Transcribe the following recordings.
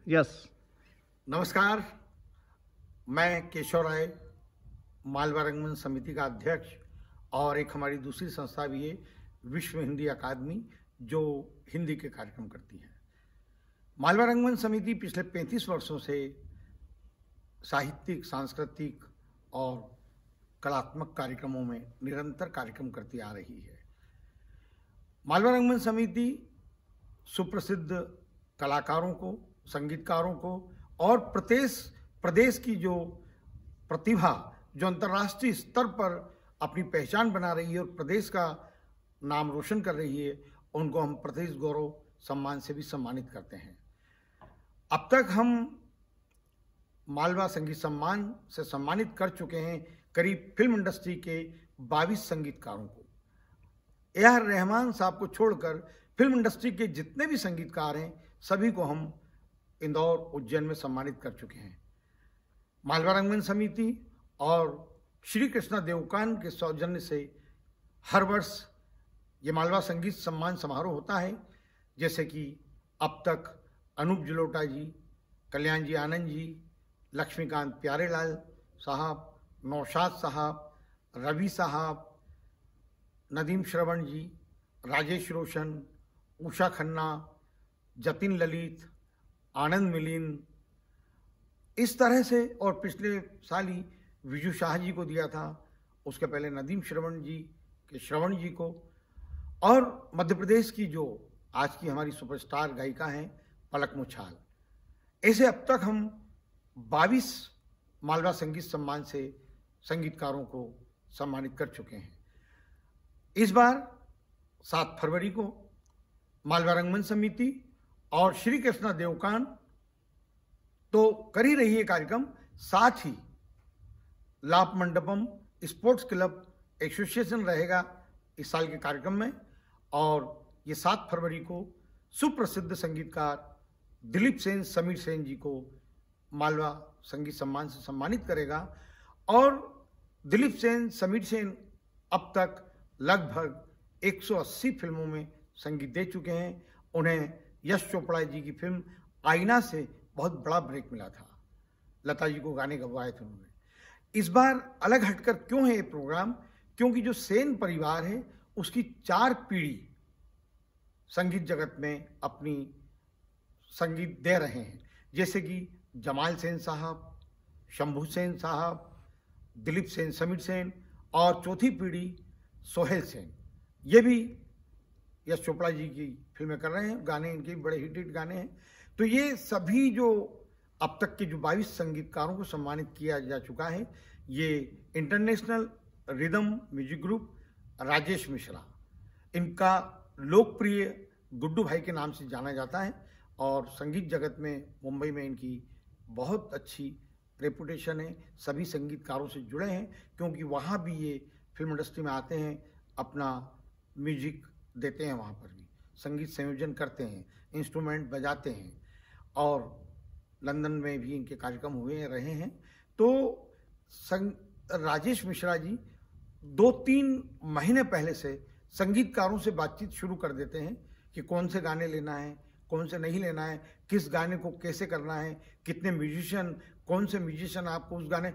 Yes. नमस्कार, मैं केशव राय, मालवा रंगमंच समिति का अध्यक्ष और एक हमारी दूसरी संस्था भी है विश्व हिंदी अकादमी, जो हिंदी के कार्यक्रम करती है। मालवा रंगमंच समिति पिछले 35 वर्षों से साहित्यिक, सांस्कृतिक और कलात्मक कार्यक्रमों में निरंतर कार्यक्रम करती आ रही है। मालवा रंगमंच समिति सुप्रसिद्ध कलाकारों को, संगीतकारों को और प्रदेश की जो प्रतिभा जो अंतर्राष्ट्रीय स्तर पर अपनी पहचान बना रही है और प्रदेश का नाम रोशन कर रही है, उनको हम प्रदेश गौरव सम्मान से भी सम्मानित करते हैं। अब तक हम मालवा संगीत सम्मान से सम्मानित कर चुके हैं करीब फिल्म इंडस्ट्री के 22 संगीतकारों को। ए.आर. रहमान साहब को छोड़कर फिल्म इंडस्ट्री के जितने भी संगीतकार हैं, सभी को हम इंदौर, उज्जैन में सम्मानित कर चुके हैं। मालवा रंगमंच समिति और श्री कृष्णा देवकान के सौजन्य से हर वर्ष ये मालवा संगीत सम्मान समारोह होता है। जैसे कि अब तक अनूप जलोटा जी, कल्याण जी आनंद जी, लक्ष्मीकांत प्यारेलाल साहब, नौशाद साहब, रवि साहब, नदीम श्रवण जी, राजेश रोशन, उषा खन्ना, जतिन ललित, आनंद मिलिंद, इस तरह से। और पिछले साल ही विजू शाह जी को दिया था, उसके पहले नदीम श्रवण जी के श्रवण जी को, और मध्य प्रदेश की जो आज की हमारी सुपरस्टार गायिका हैं पलक मुछाल। ऐसे अब तक हम 22 मालवा संगीत सम्मान से संगीतकारों को सम्मानित कर चुके हैं। इस बार 7 फरवरी को मालवा रंगमंच समिति और श्री कृष्णा देवकान तो कर ही रही है कार्यक्रम, साथ ही लाप मंडपम स्पोर्ट्स क्लब एसोसिएशन रहेगा इस साल के कार्यक्रम में। और ये 7 फरवरी को सुप्रसिद्ध संगीतकार दिलीप सेन, समीर सेन जी को मालवा संगीत सम्मान से सम्मानित करेगा। और दिलीप सेन, समीर सेन अब तक लगभग 180 फिल्मों में संगीत दे चुके हैं। उन्हें यश चोपड़ा जी की फिल्म आईना से बहुत बड़ा ब्रेक मिला था, लता जी को गाने गवाए थे उन्होंने। इस बार अलग हटकर क्यों है ये प्रोग्राम? क्योंकि जो सेन परिवार है उसकी 4 पीढ़ी संगीत जगत में अपनी संगीत दे रहे हैं। जैसे कि जमाल सेन साहब, शंभू सेन साहब, दिलीप सेन, समीर सेन, और चौथी पीढ़ी सोहेल सेन। ये भी यश चोपड़ा जी की फिल्में कर रहे हैं, गाने इनके बड़े हिट गाने हैं। तो ये सभी जो अब तक के जो 22 संगीतकारों को सम्मानित किया जा चुका है, ये international rhythm music group Rajesh Mishra, इनका लोकप्रिय गुड्डू भाई के नाम से जाना जाता है और संगीत जगत में मुंबई में इनकी बहुत अच्छी रेपुटेशन है। सभी संगीतकारों से जुड़े हैं क्योंकि वहाँ भी ये फिल्म इंडस्ट्री में आते हैं, अपना म्यूजिक देते हैं, वहाँ पर भी संगीत संयोजन करते हैं, इंस्ट्रूमेंट बजाते हैं, और लंदन में भी इनके कार्यक्रम हुए रहे हैं। तो राजेश मिश्रा जी 2-3 महीने पहले से संगीतकारों से बातचीत शुरू कर देते हैं कि कौन से गाने लेना है, कौन से नहीं लेना है, किस गाने को कैसे करना है, कितने म्यूजिशियन, कौन से म्यूजिशियन आपको उस गाने।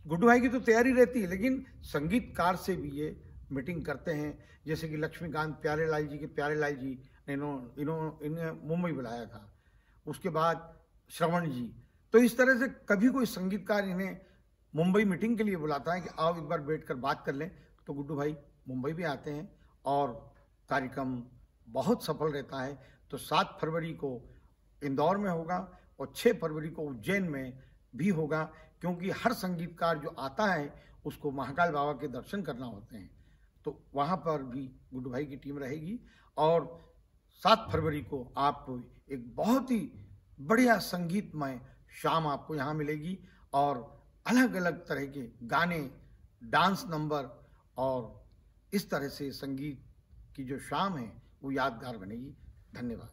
गुड्डू भाई की तो तैयारी रहती है, लेकिन संगीतकार से भी ये मीटिंग करते हैं। जैसे कि लक्ष्मीकांत प्यारेलाल जी के प्यारेलाल जी ने इन्हें मुंबई बुलाया था, उसके बाद श्रवण जी। तो इस तरह से कभी कोई संगीतकार इन्हें मुंबई मीटिंग के लिए बुलाता है कि आओ एक बार बैठकर बात कर लें, तो गुड्डू भाई मुंबई भी आते हैं और कार्यक्रम बहुत सफल रहता है। तो 7 फरवरी को इंदौर में होगा और 6 फरवरी को उज्जैन में भी होगा, क्योंकि हर संगीतकार जो आता है उसको महाकाल बाबा के दर्शन करना होते हैं। तो वहाँ पर भी गुड्डू भाई की टीम रहेगी। और 7 फरवरी को आपको एक बहुत ही बढ़िया संगीतमय शाम आपको यहाँ मिलेगी, और अलग अलग तरह के गाने, डांस नंबर, और इस तरह से संगीत की जो शाम है वो यादगार बनेगी। धन्यवाद।